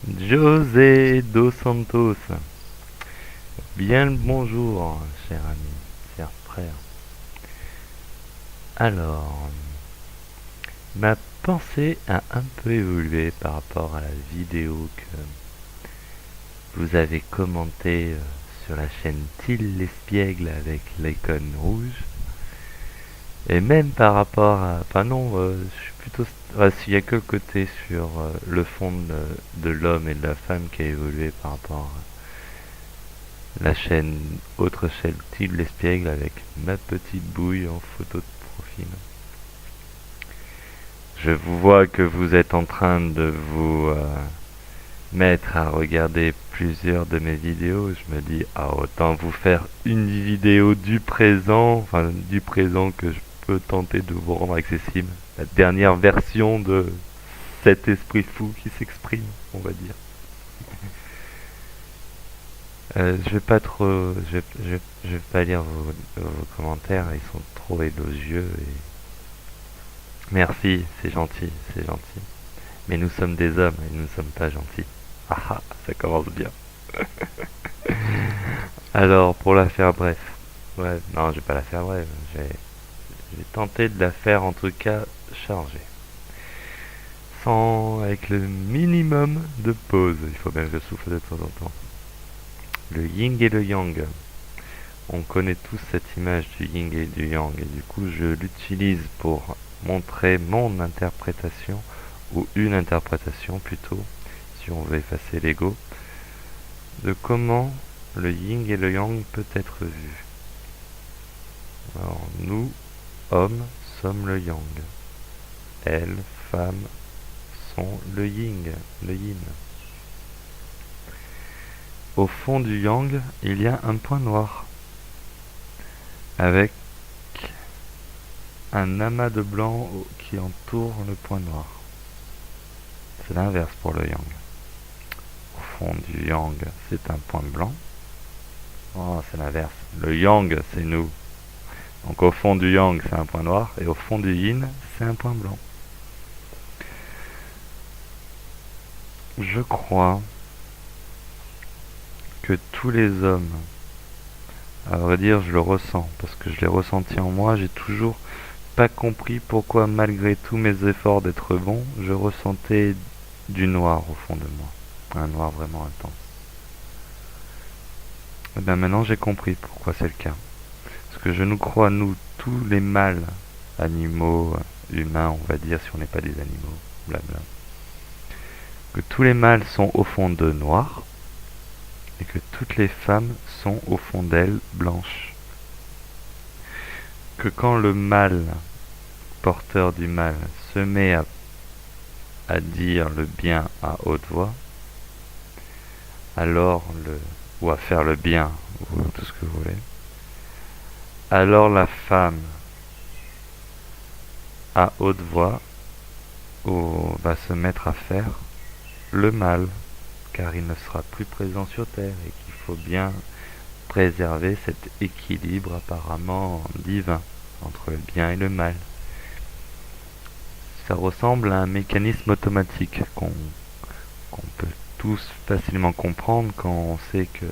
José dos Santos. Bien le bonjour, cher ami, cher frère. Alors, ma pensée a un peu évolué par rapport à la vidéo que vous avez commentée sur la chaîne Till l'Espiègle avec l'icône rouge. Et même par rapport à... Enfin non, je suis plutôt... S'il y a que le côté sur le fond de l'homme et de la femme qui a évolué par rapport à la chaîne Autre chaîne Till l'Espiègle avec ma petite bouille en photo de profil. Je vous vois que vous êtes en train de vous mettre à regarder plusieurs de mes vidéos. Je me dis, ah, autant vous faire une vidéo du présent, enfin du présent que je peux tenter de vous rendre accessible. La dernière version de cet esprit fou qui s'exprime, on va dire. Je vais pas trop, je vais pas lire vos commentaires, ils sont trop élogieux et merci, c'est gentil, c'est gentil. Mais nous sommes des hommes et nous ne sommes pas gentils. Ah ah, ça commence bien. Alors, pour la faire bref. Ouais, non, je vais pas la faire brève. Je vais tenter de la faire en tout cas chargée. Sans, avec le minimum de pause. Il faut bien que je souffle de temps en temps. Le yin et le yang. On connaît tous cette image du yin et du yang. Et du coup, je l'utilise pour montrer mon interprétation, ou une interprétation plutôt, si on veut effacer l'ego, de comment le yin et le yang peut être vu. Alors, nous, hommes, sommes le yang. Elles, femmes, sont le yin, le yin. Au fond du yang, il y a un point noir, avec un amas de blanc qui entoure le point noir. C'est l'inverse pour le yang. Au fond du yang, c'est un point blanc. Oh, c'est l'inverse. Le yang, c'est nous. Donc au fond du yang, c'est un point noir, et au fond du yin, c'est un point blanc. Je crois que tous les hommes, à vrai dire, je le ressens, parce que je l'ai ressenti en moi, j'ai toujours pas compris pourquoi, malgré tous mes efforts d'être bon, je ressentais du noir au fond de moi. Un noir vraiment intense. Et bien maintenant, j'ai compris pourquoi c'est le cas. Parce que je nous crois, nous, tous les mâles, animaux, humains, on va dire, si on n'est pas des animaux, blabla, que tous les mâles sont au fond d'eux noirs, et que toutes les femmes sont au fond d'elles blanches. Que quand le mâle, porteur du mal, se met à dire le bien à haute voix, alors ou à faire le bien, ou tout ce que vous voulez, alors la femme, à haute voix, va se mettre à faire le mal, car il ne sera plus présent sur Terre et qu'il faut bien préserver cet équilibre apparemment divin entre le bien et le mal. Ça ressemble à un mécanisme automatique qu'on peut tous facilement comprendre quand on sait que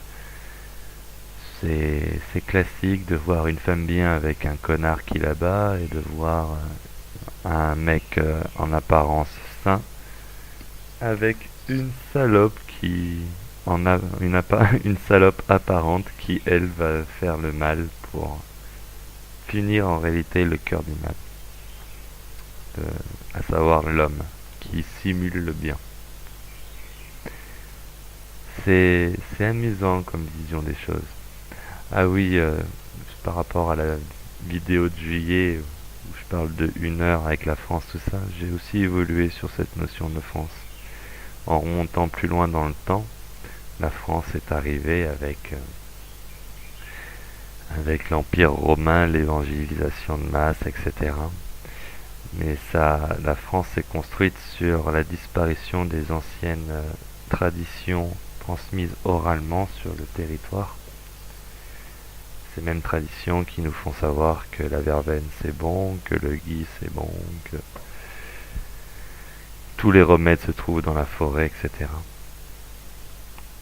c'est classique de voir une femme bien avec un connard qui la bat et de voir un mec en apparence sain avec une salope qui en a une salope apparente qui elle va faire le mal pour finir en réalité le cœur du mal, à savoir l'homme qui simule le bien. C'est amusant comme vision des choses. Ah oui, par rapport à la vidéo de juillet où je parle de 1 heure avec la France, tout ça, j'ai aussi évolué sur cette notion de France. En remontant plus loin dans le temps, la France est arrivée avec l'Empire romain, l'évangélisation de masse, etc. Mais la France s'est construite sur la disparition des anciennes traditions transmises oralement sur le territoire. Ces mêmes traditions qui nous font savoir que la verveine c'est bon, que le gui c'est bon, que tous les remèdes se trouvent dans la forêt, etc.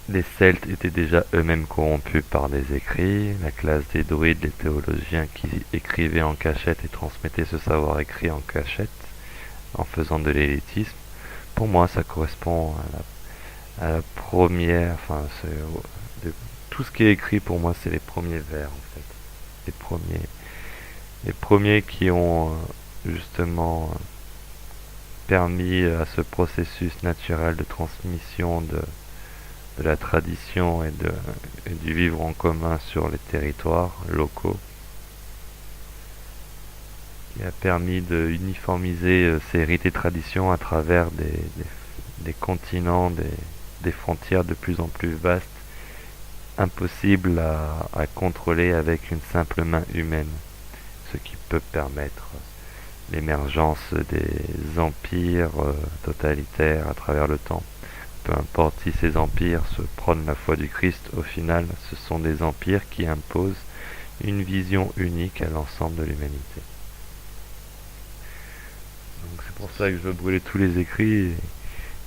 Les Celtes étaient déjà eux-mêmes corrompus par des écrits, la classe des druides, les théologiens qui écrivaient en cachette et transmettaient ce savoir écrit en cachette, en faisant de l'élitisme. Pour moi, ça correspond à la première, tout ce qui est écrit pour moi, c'est les premiers vers en fait. Les premiers qui ont justement permis à ce processus naturel de transmission de la tradition et du vivre en commun sur les territoires locaux, qui a permis de uniformiser ces rites et traditions à travers des continents, des frontières de plus en plus vastes, impossibles à contrôler avec une simple main humaine, ce qui peut permettre l'émergence des empires totalitaires à travers le temps. Peu importe si ces empires se prônent la foi du Christ, au final, ce sont des empires qui imposent une vision unique à l'ensemble de l'humanité. Donc c'est pour ça que je veux brûler tous les écrits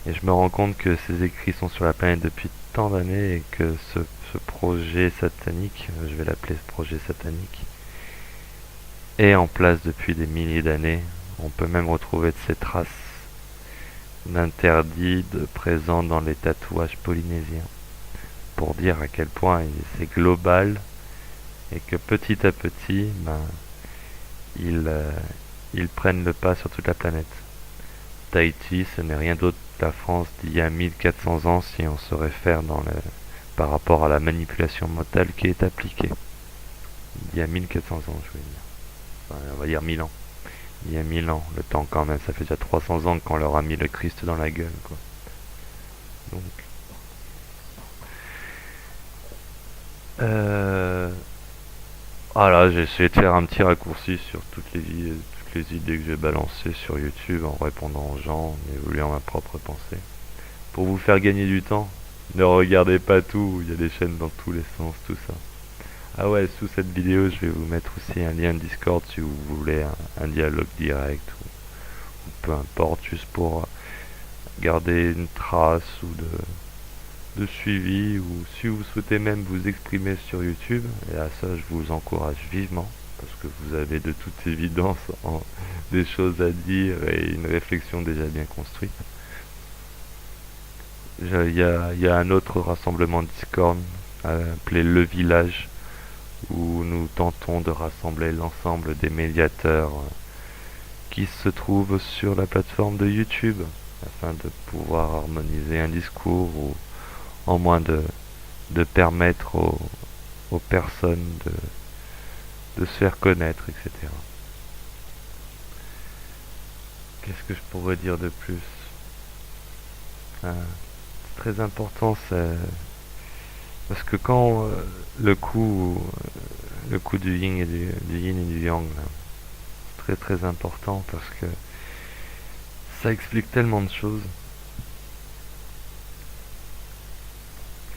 et je me rends compte que ces écrits sont sur la planète depuis tant d'années et que ce projet satanique, je vais l'appeler ce projet satanique, est en place depuis des milliers d'années. On peut même retrouver de ces traces d'interdits présents dans les tatouages polynésiens, pour dire à quel point c'est global et que petit à petit, ils prennent le pas sur toute la planète. Tahiti, ce n'est rien d'autre que la France d'il y a 1400 ans si on se réfère par rapport à la manipulation mentale qui est appliquée. Il y a 1400 ans, je veux dire. Enfin, on va dire 1000 ans. Il y a 1000 ans, le temps quand même, ça fait déjà 300 ans qu'on leur a mis le Christ dans la gueule, quoi. Donc, voilà, j'ai essayé de faire un petit raccourci sur toutes les idées que j'ai balancées sur YouTube en répondant aux gens, en évoluant ma propre pensée. Pour vous faire gagner du temps, ne regardez pas tout, il y a des chaînes dans tous les sens, tout ça. Ah ouais, sous cette vidéo, je vais vous mettre aussi un lien Discord si vous voulez un dialogue direct ou peu importe, juste pour garder une trace ou de suivi, ou si vous souhaitez même vous exprimer sur YouTube, et à ça je vous encourage vivement, parce que vous avez de toute évidence des choses à dire et une réflexion déjà bien construite. Il y a un autre rassemblement Discord appelé Le Village, où nous tentons de rassembler l'ensemble des médiateurs qui se trouvent sur la plateforme de YouTube, afin de pouvoir harmoniser un discours ou en moins de permettre aux personnes de se faire connaître, etc. Qu'est-ce que je pourrais dire de plus? C'est très important, parce que quand le coup du yin et du yin et du yang, là, c'est très très important parce que ça explique tellement de choses.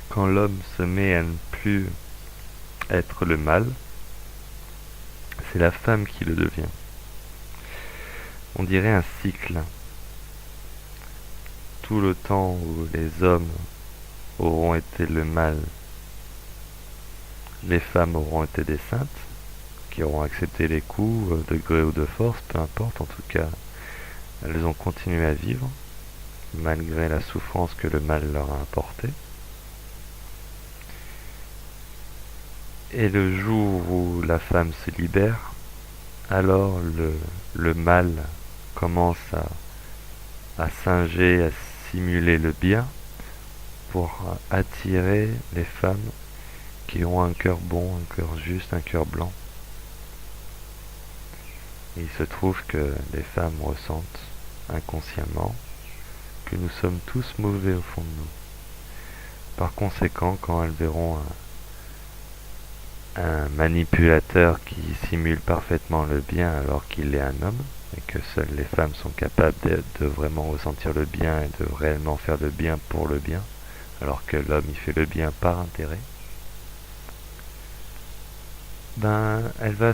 Quand l'homme se met à ne plus être le mal, c'est la femme qui le devient. On dirait un cycle. Tout le temps où les hommes auront été le mal, les femmes auront été des saintes, qui auront accepté les coups, de gré ou de force, peu importe, en tout cas, elles ont continué à vivre, malgré la souffrance que le mal leur a apportée. Et le jour où la femme se libère, alors le mal commence à singer, à simuler le bien pour attirer les femmes qui ont un cœur bon, un cœur juste, un cœur blanc. Et il se trouve que les femmes ressentent inconsciemment que nous sommes tous mauvais au fond de nous. Par conséquent, quand elles verront un manipulateur qui simule parfaitement le bien alors qu'il est un homme, et que seules les femmes sont capables de vraiment ressentir le bien et de réellement faire le bien pour le bien, alors que l'homme il fait le bien par intérêt, elle va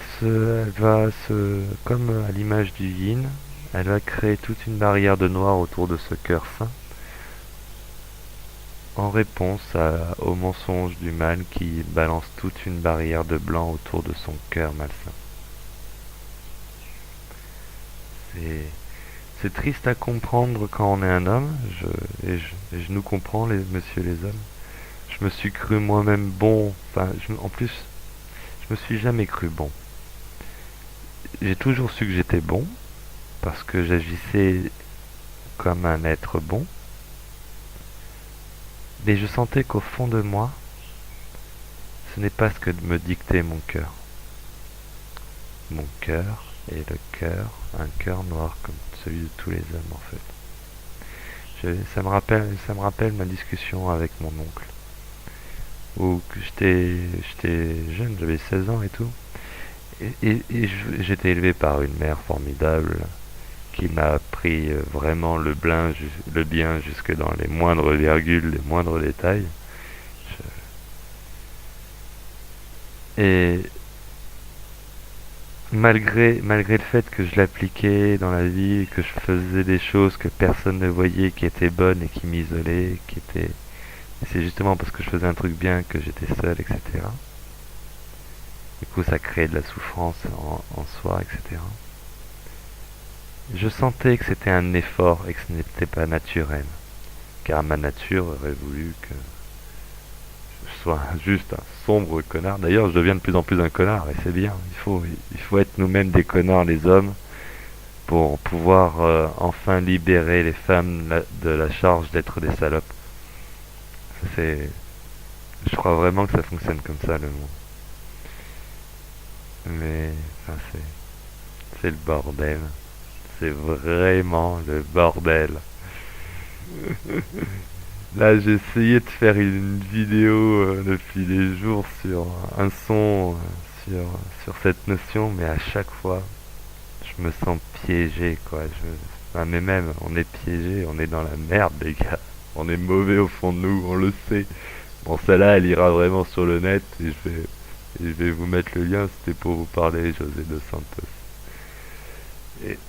comme à l'image du yin, elle va créer toute une barrière de noir autour de ce cœur saint en réponse au mensonge du mal qui balance toute une barrière de blanc autour de son cœur malsain. C'est c'est triste à comprendre quand on est un homme, et je nous comprends, messieurs les hommes. Je me suis cru moi-même bon, enfin, en plus, je me suis jamais cru bon. J'ai toujours su que j'étais bon, parce que j'agissais comme un être bon, mais je sentais qu'au fond de moi, ce n'est pas ce que me dictait mon cœur. Mon cœur est le cœur, un cœur noir comme celui de tous les hommes en fait. Ça me rappelle ma discussion avec mon oncle, où j'étais jeune, j'avais 16 ans et tout, j'étais élevé par une mère formidable qui m'a appris vraiment le bien jusque dans les moindres virgules, les moindres détails. Et malgré le fait que je l'appliquais dans la vie, que je faisais des choses que personne ne voyait, qui étaient bonnes et qui m'isolaient, c'est justement parce que je faisais un truc bien que j'étais seul, etc. Du coup, ça créait de la souffrance en soi, etc. Je sentais que c'était un effort et que ce n'était pas naturel, car ma nature aurait voulu que je sois juste un sombre connard. D'ailleurs, je deviens de plus en plus un connard, et c'est bien. Il faut être nous-mêmes des connards, les hommes, pour pouvoir enfin libérer les femmes de la charge d'être des salopes. C'est, je crois vraiment que ça fonctionne comme ça, le monde. Mais enfin, c'est le bordel. C'est vraiment le bordel. Là, j'ai essayé de faire une vidéo depuis des jours sur un son, sur cette notion, mais à chaque fois, je me sens piégé, quoi. Enfin, mais même, on est piégé, on est dans la merde, les gars. On est mauvais au fond de nous, on le sait. Bon, celle-là, elle ira vraiment sur le net, et je vais vous mettre le lien, c'était pour vous parler, José Dos Santos. Et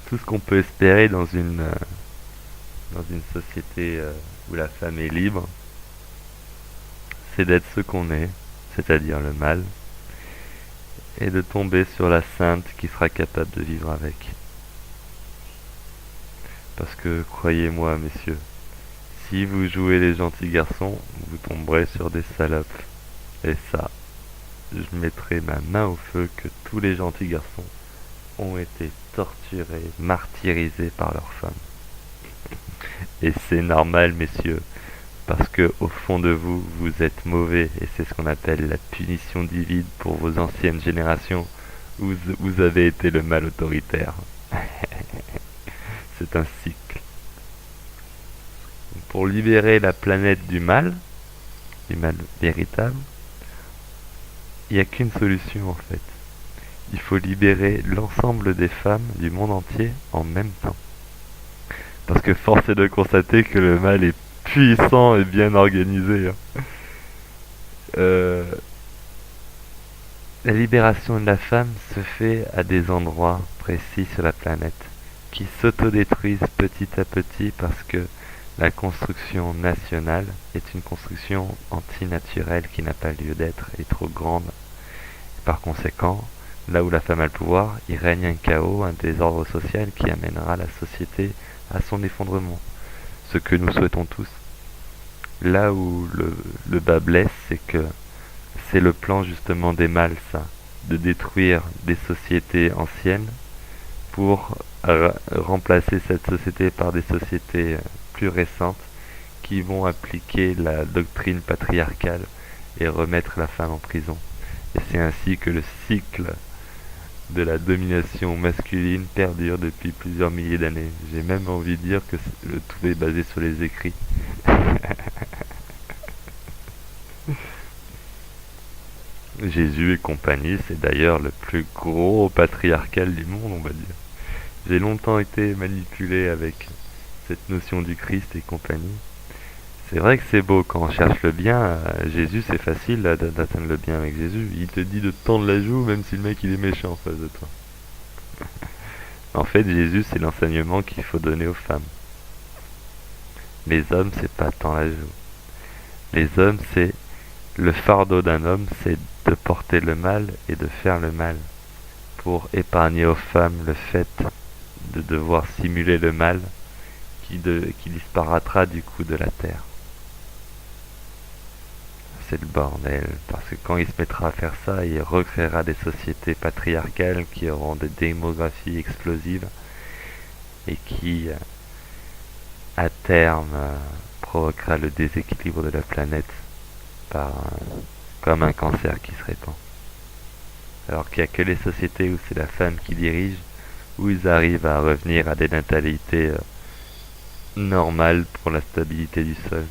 tout ce qu'on peut espérer dans une société où la femme est libre, c'est d'être ce qu'on est, c'est-à-dire le mal, et de tomber sur la sainte qui sera capable de vivre avec. Parce que, croyez-moi, messieurs, si vous jouez les gentils garçons, vous tomberez sur des salopes. Et ça, je mettrai ma main au feu que tous les gentils garçons ont été torturés, martyrisés par leurs femmes. Et c'est normal, messieurs, parce que au fond de vous, vous êtes mauvais, et c'est ce qu'on appelle la punition divine pour vos anciennes générations, où vous avez été le mal autoritaire. C'est un cycle. Pour libérer la planète du mal véritable, il n'y a qu'une solution en fait. Il faut libérer l'ensemble des femmes du monde entier en même temps. Parce que force est de constater que le mal est puissant et bien organisé. La libération de la femme se fait à des endroits précis sur la planète qui s'autodétruisent petit à petit parce que la construction nationale est une construction antinaturelle qui n'a pas lieu d'être et trop grande. Par conséquent, là où la femme a le pouvoir, il règne un chaos, un désordre social qui amènera la société à son effondrement. Ce que nous souhaitons tous. Là où le bas blesse, c'est que c'est le plan justement des mâles, ça, de détruire des sociétés anciennes pour remplacer cette société par des sociétés plus récentes qui vont appliquer la doctrine patriarcale et remettre la femme en prison. Et c'est ainsi que le cycle de la domination masculine perdure depuis plusieurs milliers d'années. J'ai même envie de dire que le tout est basé sur les écrits. Jésus et compagnie, c'est d'ailleurs le plus gros patriarcal du monde, on va dire. J'ai longtemps été manipulé avec cette notion du Christ et compagnie. C'est vrai que c'est beau quand on cherche le bien. Jésus, c'est facile d'atteindre le bien avec Jésus. Il te dit de te tendre la joue même si le mec il est méchant en face de toi. En fait, Jésus, c'est l'enseignement qu'il faut donner aux femmes. Les hommes, c'est pas tant la joue. Les hommes, c'est le fardeau d'un homme, c'est de porter le mal et de faire le mal, pour épargner aux femmes le fait de devoir simuler le mal qui disparaîtra du coup de la terre. C'est le bordel, parce que quand il se mettra à faire ça, il recréera des sociétés patriarcales qui auront des démographies explosives et qui, à terme, provoquera le déséquilibre de la planète comme un cancer qui se répand. Alors qu'il n'y a que les sociétés où c'est la femme qui dirige, où ils arrivent à revenir à des natalités normales pour la stabilité du sol.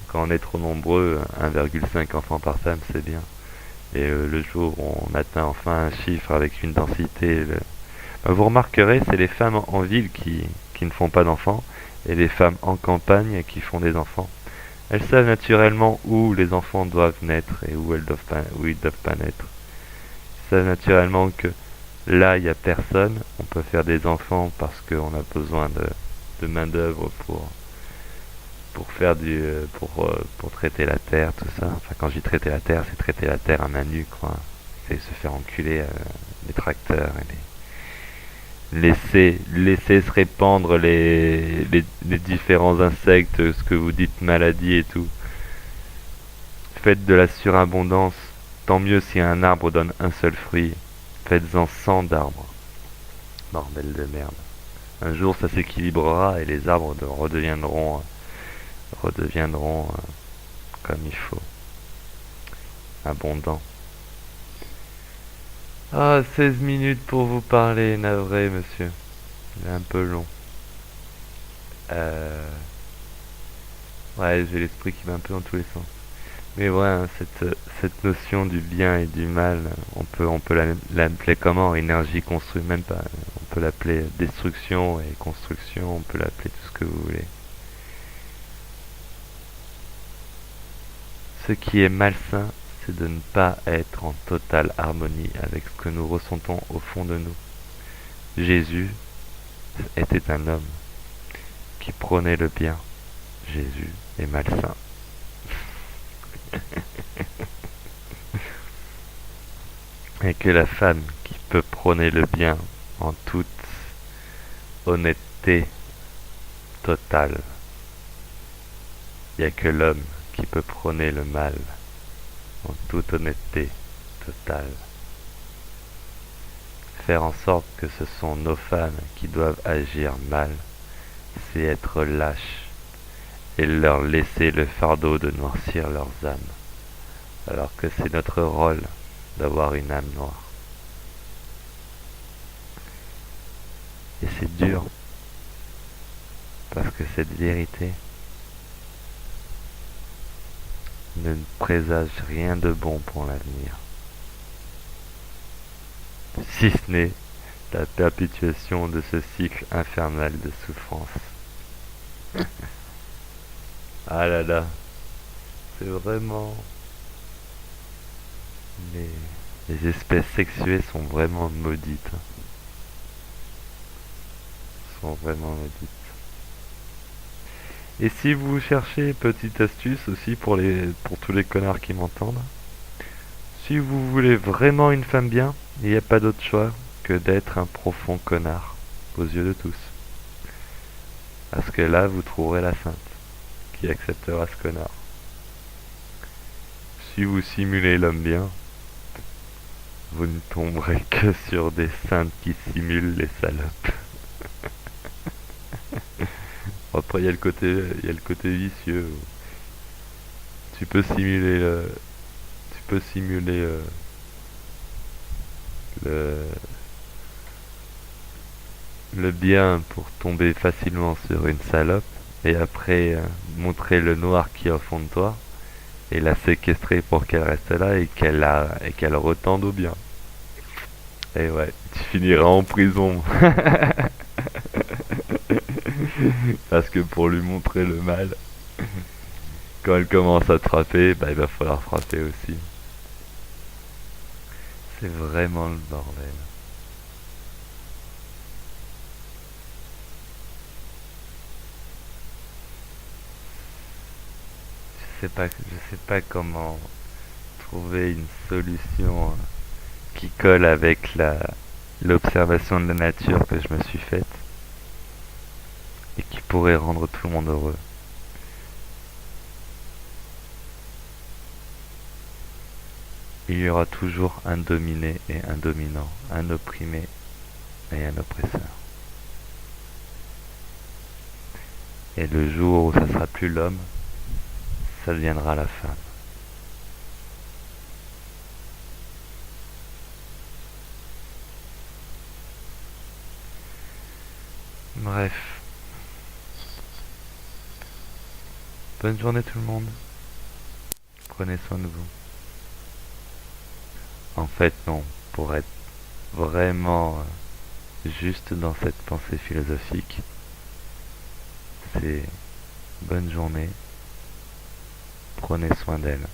Quand on est trop nombreux, 1,5 enfants par femme, c'est bien. Et le jour où on atteint enfin un chiffre avec une densité... vous remarquerez, c'est les femmes en ville qui ne font pas d'enfants, et les femmes en campagne qui font des enfants. Elles savent naturellement où les enfants doivent naître et où ils doivent pas naître. Elles savent naturellement que là, il n'y a personne, on peut faire des enfants parce qu'on a besoin de main-d'œuvre pour faire pour traiter la terre, tout ça. Enfin, quand je dis traiter la terre, c'est traiter la terre à main nue, quoi. C'est se faire enculer les tracteurs et laisser se répandre les différents insectes, ce que vous dites maladie et tout. Faites de la surabondance. Tant mieux si un arbre donne un seul fruit. Faites-en 100 d'arbres. Bordel de merde. Un jour ça s'équilibrera et les arbres redeviendront comme il faut. Abondants. Ah, 16 minutes pour vous parler, navré monsieur. C'est un peu long. Ouais, j'ai l'esprit qui va un peu dans tous les sens. Mais ouais, hein, cette notion du bien et du mal, on peut l'appeler comment? Énergie construite, même pas. On peut l'appeler destruction et construction, on peut l'appeler tout ce que vous voulez. Ce qui est malsain, c'est de ne pas être en totale harmonie avec ce que nous ressentons au fond de nous. Jésus était un homme qui prônait le bien. Jésus est malsain. Et que la femme qui peut prôner le bien en toute honnêteté totale, il n'y a que l'homme qui peut prôner le mal en toute honnêteté totale. Faire en sorte que ce sont nos femmes qui doivent agir mal, c'est être lâche et leur laisser le fardeau de noircir leurs âmes, alors que c'est notre rôle d'avoir une âme noire. Et c'est dur, parce que cette vérité ne présage rien de bon pour l'avenir, si ce n'est la perpétuation de ce cycle infernal de souffrance. Ah là là, c'est vraiment... Les espèces sexuées sont vraiment maudites. Sont vraiment maudites. Et si vous cherchez, petite astuce aussi pour tous les connards qui m'entendent, si vous voulez vraiment une femme bien, il n'y a pas d'autre choix que d'être un profond connard aux yeux de tous. Parce que là, vous trouverez la sainte qui acceptera ce connard. Si vous simulez l'homme bien, vous ne tomberez que sur des saintes qui simulent les salopes. Après, il y a le côté vicieux. Tu peux simuler le bien pour tomber facilement sur une salope et après montrer le noir qui est au fond de toi et la séquestrer pour qu'elle reste là et qu'elle retende au bien. Et ouais, tu finiras en prison. Parce que pour lui montrer le mal, quand elle commence à te frapper, bah il va falloir frapper aussi. C'est vraiment le bordel. sais pas comment trouver une solution qui colle avec l'observation de la nature que je me suis faite et qui pourrait rendre tout le monde heureux. Il y aura toujours un dominé et un dominant, un opprimé et un oppresseur. Et le jour où ça sera plus l'homme, ça deviendra la femme. Bref. Bonne journée tout le monde. Prenez soin de vous. En fait, non. Pour être vraiment juste dans cette pensée philosophique, c'est bonne journée. Prenez soin d'elle.